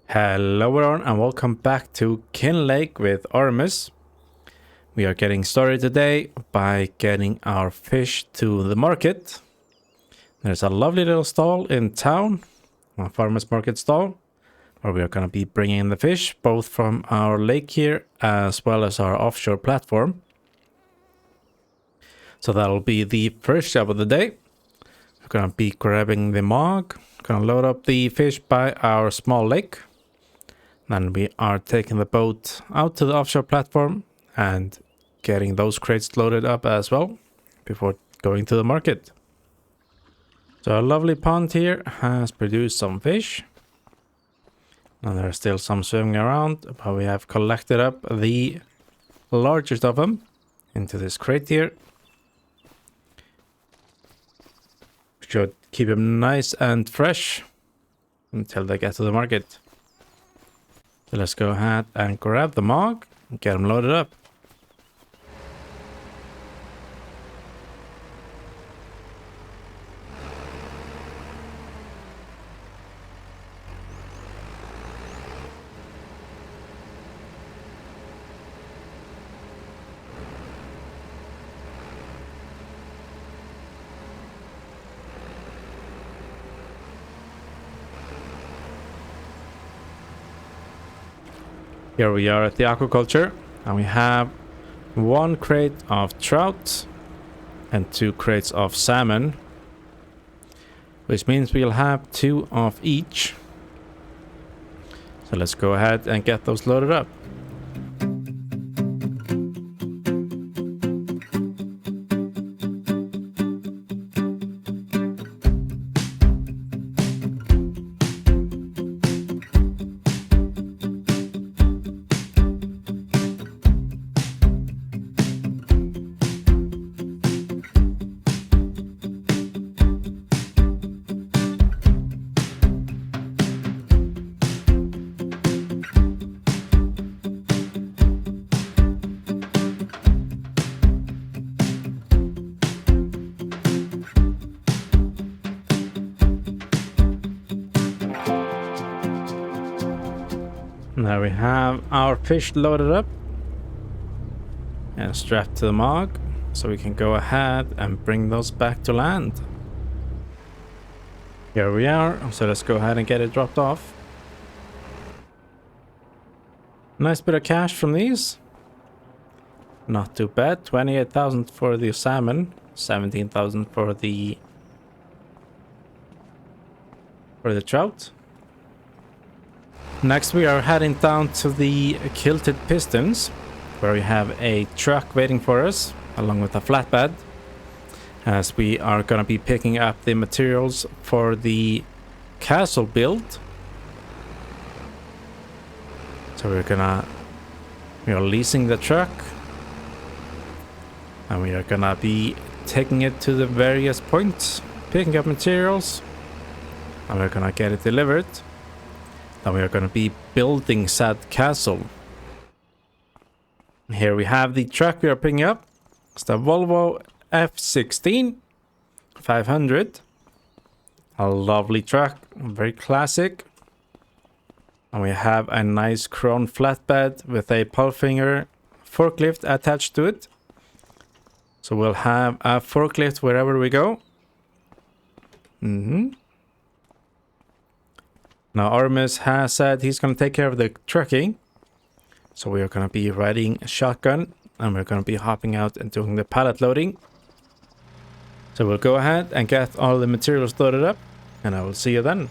Hello everyone and welcome back to Kinlaig with Artemus. We are getting started today by getting our fish to the market. There's a lovely little stall in town, a farmer's market stall, where we are going to be bringing in the fish both from our lake here as well as our offshore platform. So that'll be the first job of the day. We're going to be grabbing the mog, going to load up the fish by our small lake. Then we are taking the boat out to the offshore platform and getting those crates loaded up as well before going to the market. So our lovely pond here has produced some fish. And there are still some swimming around, but we have collected up the largest of them into this crate here. Should keep them nice and fresh until they get to the market. So let's go ahead and grab the mog and get them loaded up. Here we are at the aquaculture, and we have one crate of trout and 2 crates of salmon, which means we'll have 2 of each. So let's go ahead and get those loaded up. There we have our fish loaded up and strapped to the mog, so we can go ahead and bring those back to land. Here we are, so let's go ahead and get it dropped off. Nice bit of cash from these. Not too bad. 28,000 for the salmon, 17,000 for the trout. Next we are heading down to the Kilted Pistons, where we have a truck waiting for us along with a flatbed, as we are going to be picking up the materials for the castle build. So we are leasing the truck, and we are gonna be taking it to the various points, picking up materials, and we're gonna get it delivered. Then we are going to be building said castle. Here we have the truck we are picking up. It's the Volvo F16 500. A lovely truck, very classic. And we have a nice chrome flatbed with a Pulfinger forklift attached to it. So we'll have a forklift wherever we go. Now Artemus has said he's going to take care of the trucking. So we are going to be riding a shotgun, and we're going to be hopping out and doing the pallet loading. So we'll go ahead and get all the materials loaded up, and I will see you then.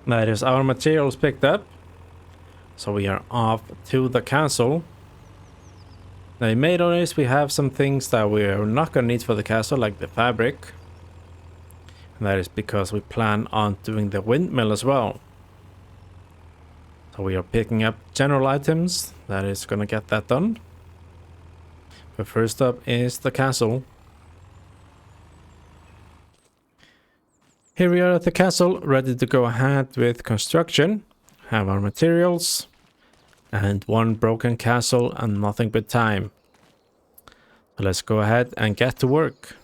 That is our materials picked up. So we are off to the castle. Now you may notice we have some things that we're not going to need for the castle, like the fabric. And that is because we plan on doing the windmill as well. So we are picking up general items. That is going to get that done. But first up is the castle. Here we are at the castle, ready to go ahead with construction. Have our materials. And one broken castle and nothing but time. So let's go ahead and get to work.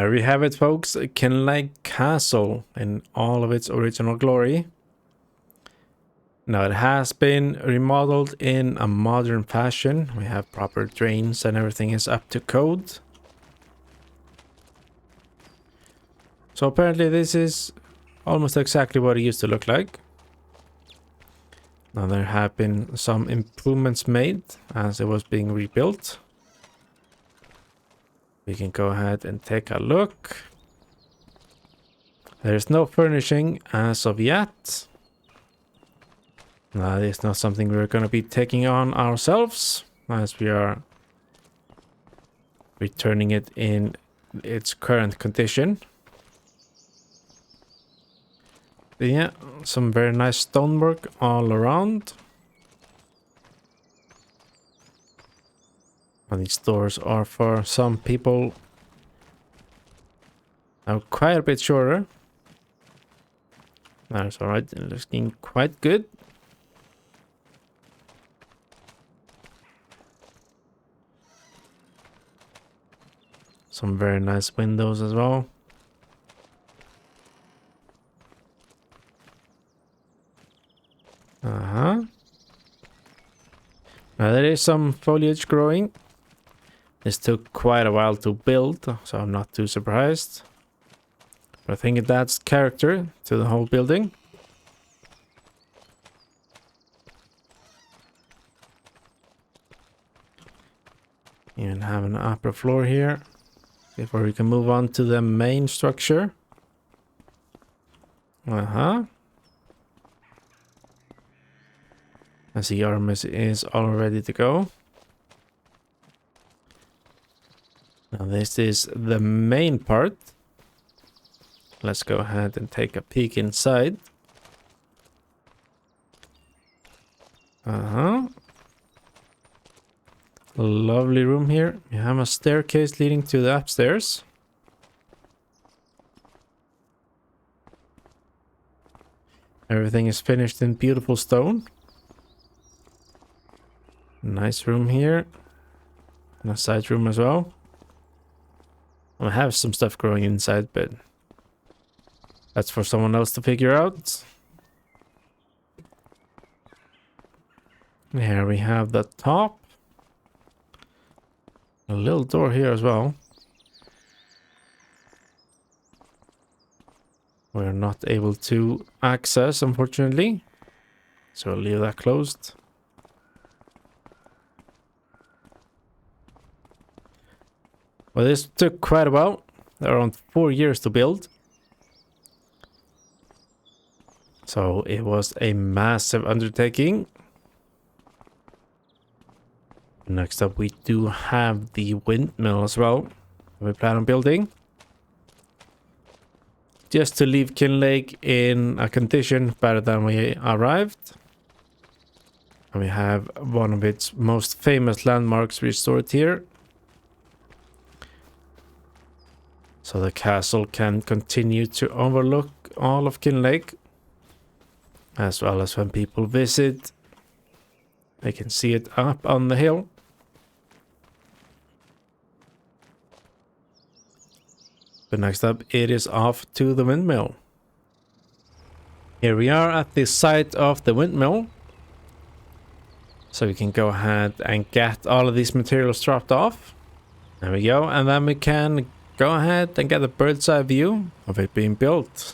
There we have it, folks. Kinlaig Castle in all of its original glory. Now, it has been remodeled in a modern fashion. We have proper drains and everything is up to code. So apparently this is almost exactly what it used to look like. Now there have been some improvements made as it was being rebuilt. We can go ahead and take a look. There's no furnishing as of yet. That is not something we're going to be taking on ourselves, as we are returning it in its current condition. But yeah, some very nice stonework all around. And these doors are for some people now quite a bit shorter. That's alright, it looks quite good. Some very nice windows as well. Now there is some foliage growing. This took quite a while to build, so I'm not too surprised. But I think it adds character to the whole building. Even have an upper floor here before we can move on to the main structure. I see Artemus is all ready to go. Now this is the main part. Let's go ahead and take a peek inside. Lovely room here. We have a staircase leading to the upstairs. Everything is finished in beautiful stone. Nice room here. And a side room as well. I have some stuff growing inside, but that's for someone else to figure out. Here we have the top. A little door here as well. We're not able to access, unfortunately. So I'll leave that closed. Well, this took quite a while. Around 4 years to build. So it was a massive undertaking. Next up, we do have the windmill as well. We plan on building. Just to leave Kinlaig in a condition better than we arrived. And we have one of its most famous landmarks restored here. So the castle can continue to overlook all of Kinlaig. As well as when people visit, they can see it up on the hill. But next up, it is off to the windmill. Here we are at the site of the windmill. So we can go ahead and get all of these materials dropped off. There we go. And then we can go ahead and get a bird's eye view of it being built.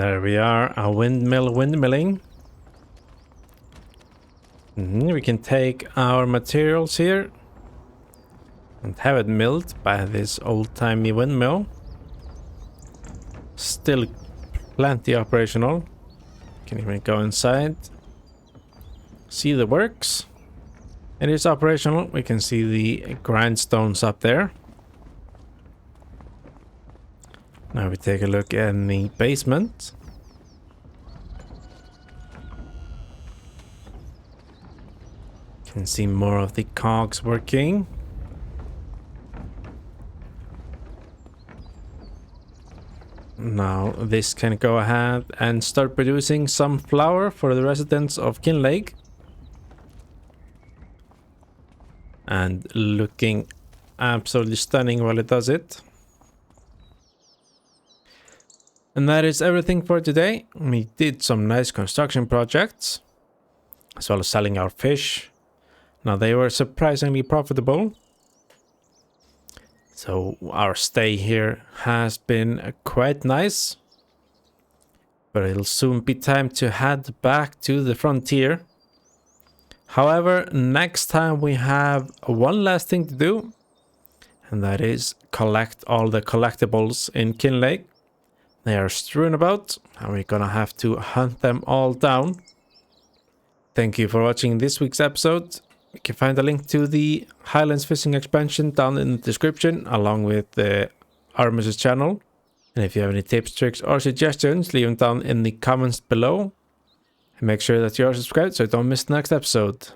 There we are, a windmilling. We can take our materials here and have it milled by this old-timey windmill. Still plenty operational. Can even go inside. See the works. It is operational. We can see the grindstones up there. Now we take a look in the basement. Can see more of the cogs working. Now this can go ahead and start producing some flour for the residents of Kinlaig. And looking absolutely stunning while it does it. And that is everything for today. We did some nice construction projects, as well as selling our fish. Now they were surprisingly profitable. So our stay here has been quite nice. But it'll soon be time to head back to the frontier. However, next time we have one last thing to do. And that is collect all the collectibles in Kinlaig. They are strewn about, and we're gonna have to hunt them all down. Thank you for watching this week's episode. You can find a link to the Highlands fishing expansion down in the description, along with the Artemus channel. And if you have any tips, tricks, or suggestions, leave them down in the comments below. And make sure that you are subscribed so you don't miss the next episode.